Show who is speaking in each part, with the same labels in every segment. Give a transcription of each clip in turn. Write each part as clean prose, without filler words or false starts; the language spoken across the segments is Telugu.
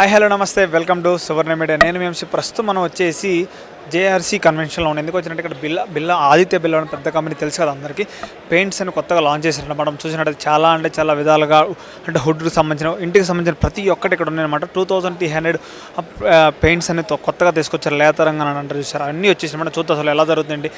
Speaker 1: హాయ్ హలో నమస్తే వెల్కమ్ టు సువర్ణ మీడియా. నేను మేము ప్రస్తుతం మనం వచ్చేసి జేఆర్సీ కన్వెన్షన్లో ఉంది. ఎందుకు వచ్చినట్టు ఇక్కడ బిల్లా ఆదిత్య బిల్లా అని పెద్ద కంపెనీ తెలుసు కదా అందరికీ. పెయింట్స్ అని కొత్తగా లాంచ్ చేశారన్నమాట. మనం చూసినట్టు చాలా విధాలుగా అంటే హుడ్కి సంబంధించిన ఇంటికి సంబంధించిన ప్రతి ఒక్కటి ఇక్కడ ఉన్నాయన్నమాట. 2300 పెయింట్స్ అని కొత్తగా తీసుకొచ్చారు. లేతరంగా అని అంటారు చూసారు, అన్నీ వచ్చేసినమాట. చూద్దాం అసలు ఎలా జరుగుతుంది.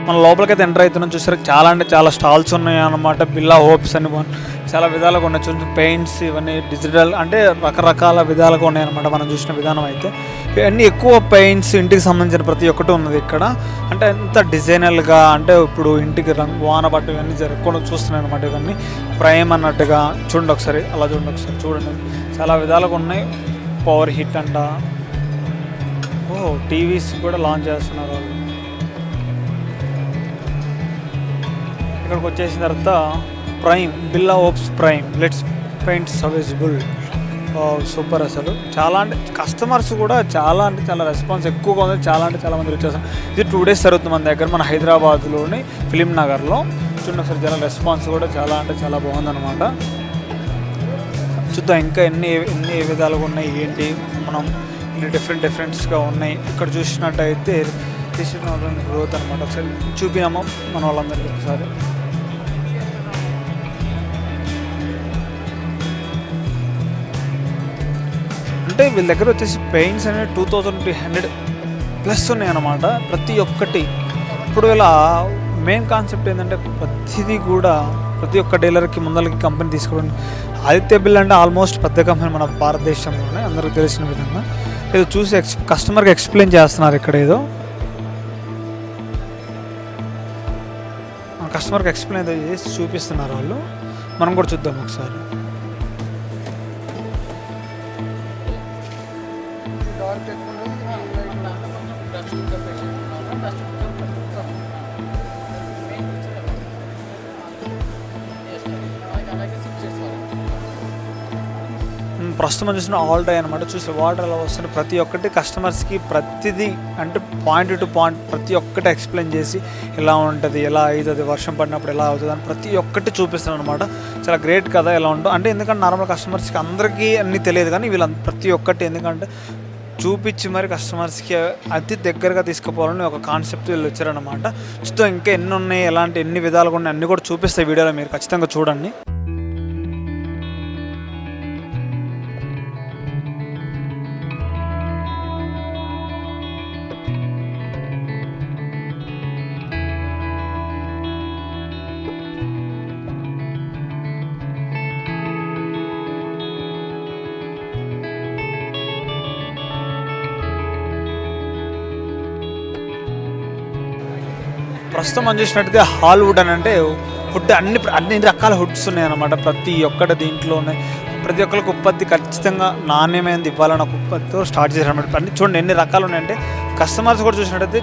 Speaker 1: మన లోపలికైతే ఎంటర్ అవుతున్నాం. చూసారు చాలా స్టాల్స్ ఉన్నాయి అన్నమాట. బిల్లా హోప్స్ అని చాలా విధాలుగా ఉన్నాయి. చూసి పెయింట్స్ ఇవన్నీ డిజిటల్ అంటే రకరకాల విధాలుగా ఉన్నాయన్నమాట. మనం చూసిన విధానం అయితే ఇవన్నీ ఎక్కువ పెయింట్స్ ఇంటికి సంబంధించిన ప్రతి ఒక్కటి ఉన్నది ఇక్కడ. అంటే ఎంత డిజైనర్గా అంటే ఇప్పుడు ఇంటికి వాన పట్టు ఇవన్నీ జరుగుకుండా చూస్తున్నాయి అనమాట. ఇవన్నీ ప్రైమ్ అన్నట్టుగా చూడండి ఒకసారి, అలా చూడండి చాలా విధాలుగా ఉన్నాయి. పవర్ హిట్ అంట, టీవీస్ కూడా లాంచ్ చేస్తున్నారు వాళ్ళు. ఇక్కడికి వచ్చేసిన తర్వాత prime Billa hopes prime let's paint serviceable. Super. అసలు చాలా అంటే కస్టమర్స్ కూడా చాలా రెస్పాన్స్ ఎక్కువగా ఉంది. చాలా మంది వచ్చేసారు. ఇది 2 days జరుగుతుంది మన దగ్గర, మన హైదరాబాద్లోని ఫిలిం నగర్లో. చూడండి ఒకసారి చాలా రెస్పాన్స్ కూడా చాలా బాగుందన్నమాట. చూద్దాం ఇంకా ఎన్ని విధాలుగా ఉన్నాయి ఏంటి, మనం ఇన్ని డిఫరెంట్స్గా ఉన్నాయి. ఇక్కడ చూసినట్టయితే గ్రోత్ అనమాట. ఒకసారి చూపినామా మన వాళ్ళందరికీ ఒకసారి. అంటే వీళ్ళ దగ్గర వచ్చేసి పెయింట్స్ అనేవి 2300+ ఉన్నాయి అన్నమాట. ప్రతి ఒక్కటి ఇప్పుడు వీళ్ళ మెయిన్ కాన్సెప్ట్ ఏంటంటే ప్రతి ఒక్క డీలర్కి ముందలకి కంపెనీ తీసుకోవడం. ఆదిత్య బిల్ అంటే ఆల్మోస్ట్ పెద్ద కంపెనీ మన భారతదేశంలోనే, అందరికీ తెలిసిన విధంగా. ఏదో చూసి కస్టమర్కి ఎక్స్ప్లెయిన్ చేస్తున్నారు ఇక్కడ. ఏదో కస్టమర్కి ఎక్స్ప్లెయిన్ చేసి చూపిస్తున్నారు వాళ్ళు. మనం కూడా చూద్దాం ఒకసారి. ప్రస్తుతం చూసిన ఆల్ డే అనమాట. చూసి వాటర్ ఎలా వస్తుంది ప్రతి ఒక్కటి కస్టమర్స్కి ప్రతిదీ అంటే పాయింట్ టు పాయింట్ ప్రతి ఒక్కటి ఎక్స్ప్లెయిన్ చేసి ఎలా ఉంటుంది, ఎలా అవుతుంది, వర్షం పడినప్పుడు ఎలా అవుతుంది అని ప్రతి ఒక్కటి చూపిస్తాను అనమాట. చాలా గ్రేట్ కదా ఎలా ఉంటుంది అంటే. ఎందుకంటే నార్మల్ కస్టమర్స్కి అందరికీ అన్నీ తెలియదు, కానీ వీళ్ళ ప్రతి ఒక్కటి ఎందుకంటే చూపించి మరి కస్టమర్స్కి అతి దగ్గరగా తీసుకుపోవాలని ఒక కాన్సెప్ట్ వీళ్ళు వచ్చారనమాట. చూస్తే ఇంకా ఎన్ని ఉన్నాయి, ఎన్ని విధాలుగా ఉన్నాయి అన్నీ కూడా చూపిస్తాయి వీడియోలో, మీరు ఖచ్చితంగా చూడండి. ప్రస్తుతం మనం చూసినట్టయితే హాల్వుడ్ అని అంటే హుడ్ అన్ని రకాల హుడ్స్ ఉన్నాయన్నమాట. ప్రతి ఒక్కటి దీంట్లో ఉన్నాయి. ప్రతి ఒక్కరికి ఉత్పత్తి ఖచ్చితంగా నాణ్యమైనది ఇవ్వాలని ఒక ఉత్పత్తితో స్టార్ట్ చేశారన్నమాట. అన్ని చూడండి ఎన్ని రకాలు ఉన్నాయంటే. కస్టమర్స్ కూడా చూసినట్టయితే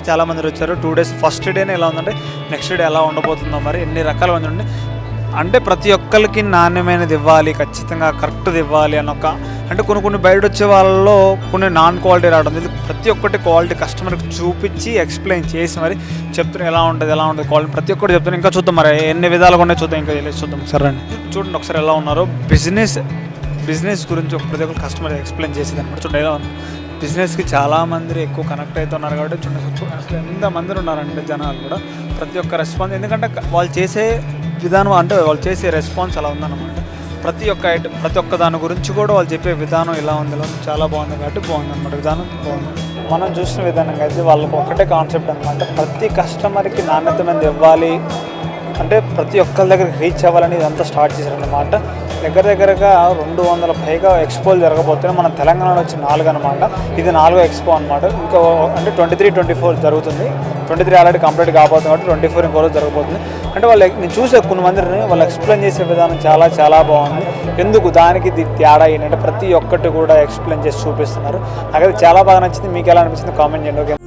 Speaker 1: చాలా మంది వచ్చారు. 2 days ఫస్ట్ డేనే ఎలా ఉందంటే నెక్స్ట్ డే ఎలా ఉండబోతుందో మరి ఎన్ని రకాలు ఉందండి. అంటే ప్రతి ఒక్కరికి నాణ్యమైనది ఇవ్వాలి, ఖచ్చితంగా కరెక్ట్ది ఇవ్వాలి అని ఒక అంటే కొన్ని బయట వచ్చే వాళ్ళలో కొన్ని నాన్ క్వాలిటీ రావడం. ఇది ప్రతి ఒక్కటి క్వాలిటీ కస్టమర్కి చూపించి ఎక్స్ప్లెయిన్ చేసి మరి చెప్తున్నారు ఎలా ఉంటుంది క్వాలిటీ ప్రతి ఒక్కటి చెప్తున్నారు. ఇంకా చూద్దాం మరి ఎన్ని విధాలుగా ఉన్నాయి చూద్దాం, ఇంకా చూద్దాం. సరే అండి, చూడండి ఒకసారి ఎలా ఉన్నారో. బిజినెస్ గురించి ప్రతి ఒక్కరు కస్టమర్ ఎక్స్ప్లెయిన్ చేసేది అనమాట. చూడండి ఎలా ఉంది. బిజినెస్కి చాలామంది ఎక్కువ కనెక్ట్ అవుతున్నారు కాబట్టి చూడండి అసలు ఎంతమంది ఉన్నారంటే జనాలు కూడా ప్రతి ఒక్క రెస్పాన్స్. ఎందుకంటే వాళ్ళు చేసే విధానం అంటే వాళ్ళు చేసే రెస్పాన్స్ అలా ఉందన్నమాట. ప్రతి ఒక్క దాని గురించి కూడా వాళ్ళు చెప్పే విధానం ఇలా ఉంది చాలా బాగుంది కాబట్టి బాగుంది అనమాట. విధానం బాగుంది. మనం చూసిన విధానంగా అయితే వాళ్ళకి ఒకటే కాన్సెప్ట్ అనమాట. ప్రతి కస్టమర్కి నాణ్యతమైనది ఇవ్వాలి అంటే ప్రతి ఒక్కరి దగ్గరికి రీచ్ అవ్వాలని ఇదంతా స్టార్ట్ చేశారనమాట. దగ్గరగా 200 పైగా ఎక్స్పోలు జరగబోతున్నాయి. మన తెలంగాణలో వచ్చి 4 అనమాట. ఇది 4వ ఎక్స్పో అనమాట. ఇంకో అంటే 23-24 జరుగుతుంది. 23 ఆల్రెడీ కంప్లీట్ కాబోతుంది కాబట్టి 24 ఇంకో రోజు జరగబోతుంది. అంటే వాళ్ళు నేను చూసే కొన్ని మందిని వాళ్ళు ఎక్స్ప్లెయిన్ చేసే విధానం చాలా బాగుంది. ఎందుకు దానికి తేడా ఏంటంటే ప్రతి ఒక్కటి కూడా ఎక్స్ప్లెయిన్ చేసి చూపిస్తున్నారు. నాకైతే చాలా బాగా నచ్చింది. మీకు ఎలా అనిపించింది కామెంట్ చేయండి. ఓకే.